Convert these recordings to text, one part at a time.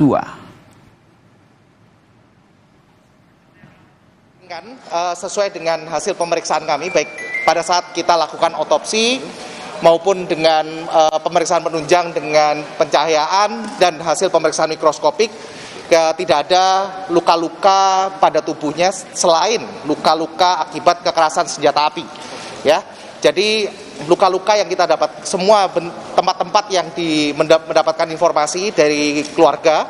2. Sesuai dengan hasil pemeriksaan kami, baik pada saat kita lakukan otopsi maupun dengan pemeriksaan penunjang dengan pencahayaan dan hasil pemeriksaan mikroskopik, tidak ada luka-luka pada tubuhnya selain luka-luka akibat kekerasan senjata api. Ya, jadi luka-luka yang kita dapat, semua tempat-tempat yang mendapatkan informasi dari keluarga,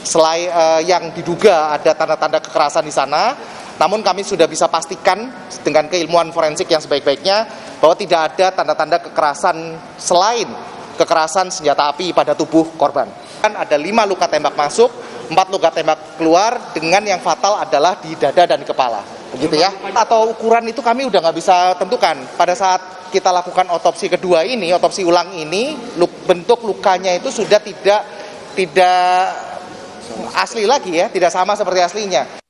selain yang diduga ada tanda-tanda kekerasan di sana. Namun kami sudah bisa pastikan dengan keilmuan forensik yang sebaik-baiknya bahwa tidak ada tanda-tanda kekerasan selain kekerasan senjata api pada tubuh korban. Ada 5 luka tembak masuk, 4 luka tembak keluar, dengan yang fatal adalah di dada dan kepala. Begitu ya. Atau ukuran itu kami udah nggak bisa tentukan. Pada saat kita lakukan otopsi kedua ini, otopsi ulang ini, bentuk lukanya itu sudah tidak asli lagi ya, tidak sama seperti aslinya.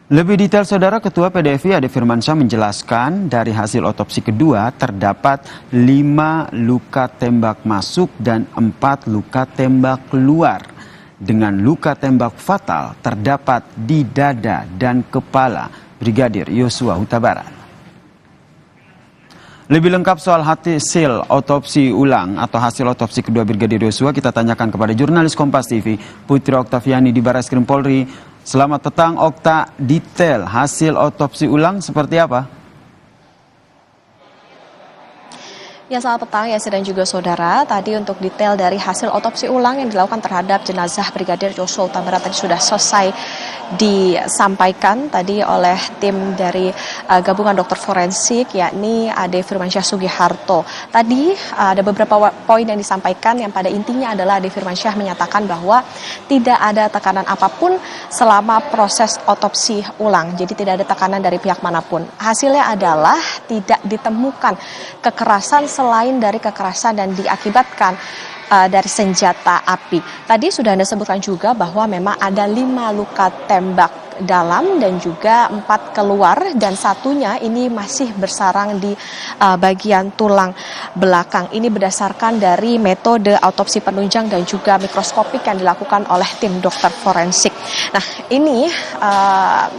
Lebih detail, Saudara, Ketua PDFI Ade Firmansyah menjelaskan dari hasil otopsi kedua terdapat 5 luka tembak masuk dan 4 luka tembak keluar. Dengan luka tembak fatal terdapat di dada dan kepala Brigadir Yosua Huta Barat. Lebih lengkap soal hasil otopsi ulang atau hasil otopsi kedua Brigadir Yosua kita tanyakan kepada jurnalis Kompas TV Putri Oktaviani di Barreskrim Polri. Selamat petang, Okta. Detail hasil otopsi ulang seperti apa? Ya, selamat petang ya, dan juga saudara. Tadi untuk detail dari hasil otopsi ulang yang dilakukan terhadap jenazah Brigadir Yosua Huta Barat tadi sudah selesai disampaikan tadi oleh tim dari gabungan dokter forensik, yakni Ade Firmansyah Sugiharto. Tadi ada beberapa poin yang disampaikan yang pada intinya adalah Ade Firmansyah menyatakan bahwa tidak ada tekanan apapun selama proses otopsi ulang. Jadi tidak ada tekanan dari pihak manapun. Hasilnya adalah tidak ditemukan kekerasan selain dari kekerasan dan diakibatkan dari senjata api. Tadi sudah Anda sebutkan juga bahwa memang ada 5 luka tembak dalam dan juga 4 keluar, dan satunya ini masih bersarang di bagian tulang belakang. Ini berdasarkan dari metode autopsi penunjang dan juga mikroskopik yang dilakukan oleh tim dokter forensik. Nah, ini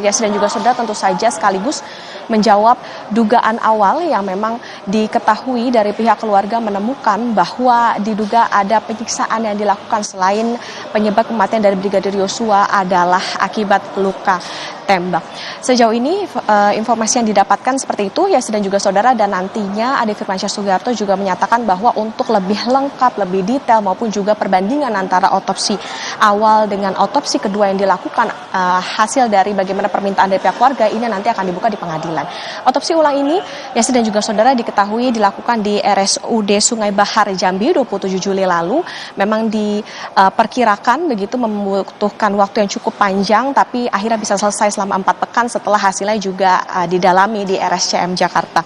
ya, dan juga saudara, tentu saja sekaligus menjawab dugaan awal yang memang diketahui dari pihak keluarga menemukan bahwa diduga ada penyiksaan yang dilakukan selain penyebab kematian dari Brigadir Yosua adalah akibat luka tembak. Sejauh ini informasi yang didapatkan seperti itu ya, dan juga saudara, dan nantinya Ade Firmansyah Sugiharto juga menyatakan bahwa untuk lebih lengkap, lebih detail maupun juga perbandingan antara otopsi awal dengan otopsi kedua yang dilakukan, hasil dari bagaimana permintaan dari pihak keluarga ini nanti akan dibuka di pengadilan. Otopsi ulang ini ya, dan juga saudara, diketahui dilakukan di RSUD Sungai Bahar Jambi 27 Juli lalu. Memang diperkirakan begitu membutuhkan waktu yang cukup panjang, tapi akhirnya bisa selesai selama 4 pekan setelah hasilnya juga didalami di RSCM Jakarta.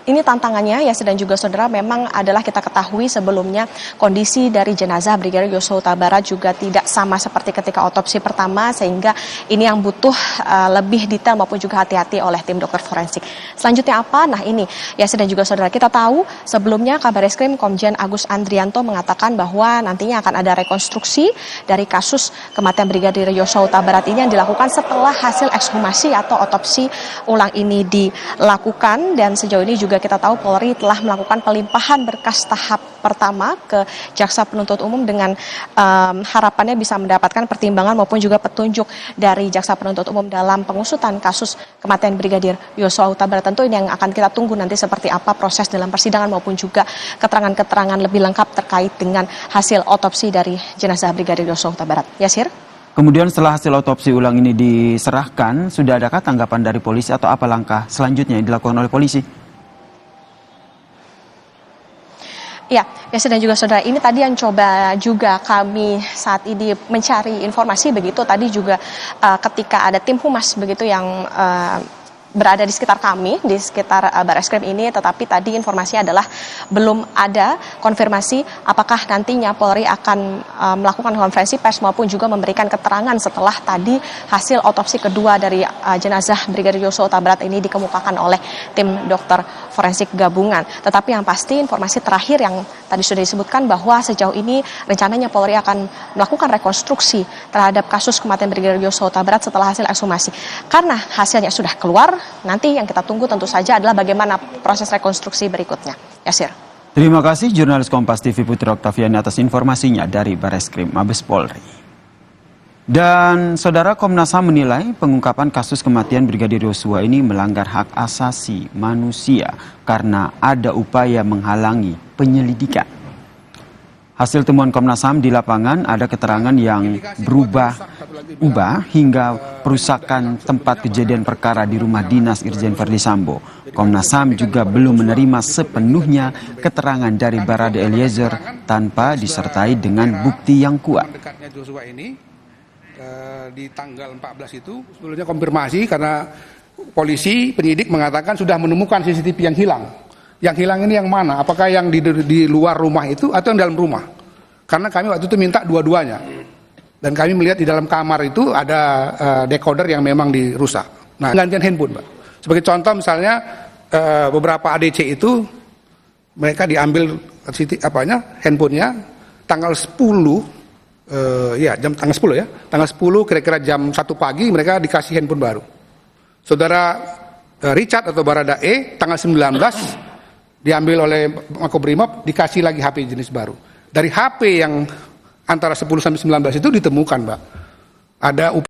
Ini tantangannya ya, dan juga saudara, memang adalah kita ketahui sebelumnya kondisi dari jenazah Brigadir Yosua Huta Barat juga tidak sama seperti ketika otopsi pertama, sehingga ini yang butuh lebih detail maupun juga hati-hati oleh tim dokter forensik. Selanjutnya apa? Nah, ini ya, dan juga saudara, kita tahu sebelumnya Kabareskrim Komjen Agus Andrianto mengatakan bahwa nantinya akan ada rekonstruksi dari kasus kematian Brigadir Yosua Huta Barat ini yang dilakukan setelah hasil ekshumasi atau otopsi ulang ini dilakukan. Dan sejauh ini juga kita tahu Polri telah melakukan pelimpahan berkas tahap pertama ke Jaksa Penuntut Umum dengan harapannya bisa mendapatkan pertimbangan maupun juga petunjuk dari Jaksa Penuntut Umum dalam pengusutan kasus kematian Brigadir Yosua Huta Barat. Tentu ini yang akan kita tunggu nanti seperti apa proses dalam persidangan maupun juga keterangan-keterangan lebih lengkap terkait dengan hasil otopsi dari jenazah Brigadir Yosua Huta Barat. Yasir? Kemudian setelah hasil otopsi ulang ini diserahkan, sudah adakah tanggapan dari polisi atau apa langkah selanjutnya yang dilakukan oleh polisi? Ya, dan juga saudara, ini tadi yang coba juga kami saat ini mencari informasi begitu. Tadi juga ketika ada tim humas begitu yang berada di sekitar kami, di sekitar Barreskrim ini, tetapi tadi informasinya adalah belum ada konfirmasi apakah nantinya Polri akan melakukan konferensi pers maupun juga memberikan keterangan setelah tadi hasil otopsi kedua dari jenazah Brigadir Yosua Huta Barat ini dikemukakan oleh tim dokter forensik gabungan. Tetapi yang pasti informasi terakhir yang tadi sudah disebutkan bahwa sejauh ini rencananya Polri akan melakukan rekonstruksi terhadap kasus kematian Brigadir Yosua Huta Barat setelah hasil ekshumasi. Karena hasilnya sudah keluar, nanti yang kita tunggu tentu saja adalah bagaimana proses rekonstruksi berikutnya. Yasir. Terima kasih jurnalis Kompas TV Putri Oktaviani atas informasinya dari Barreskrim Mabes Polri. Dan Saudara, Komnas HAM menilai pengungkapan kasus kematian Brigadir Yosua ini melanggar hak asasi manusia karena ada upaya menghalangi penyelidikan. Hasil temuan Komnas HAM di lapangan ada keterangan yang berubah-ubah hingga perusakan tempat kejadian perkara di rumah dinas Irjen Verdi Sambo. Komnas HAM juga belum menerima sepenuhnya keterangan dari Barada Eliezer tanpa disertai dengan bukti yang kuat. Di tanggal 14 itu sebelumnya konfirmasi karena polisi penyidik mengatakan sudah menemukan CCTV yang hilang. Yang hilang ini yang mana? Apakah yang di luar rumah itu atau yang dalam rumah? Karena kami waktu itu minta dua-duanya. Dan kami melihat di dalam kamar itu ada decoder yang memang dirusak. Nah, gantian handphone, Pak. Sebagai contoh misalnya beberapa ADC itu mereka diambil handphonenya tanggal 10 tanggal 10 ya. Tanggal 10 kira-kira jam 1 pagi mereka dikasih handphone baru. Saudara Richard atau Barada E tanggal 19 diambil oleh Makobrimob, dikasih lagi HP jenis baru. Dari HP yang antara 10 sampai 19 itu ditemukan, Mbak, ada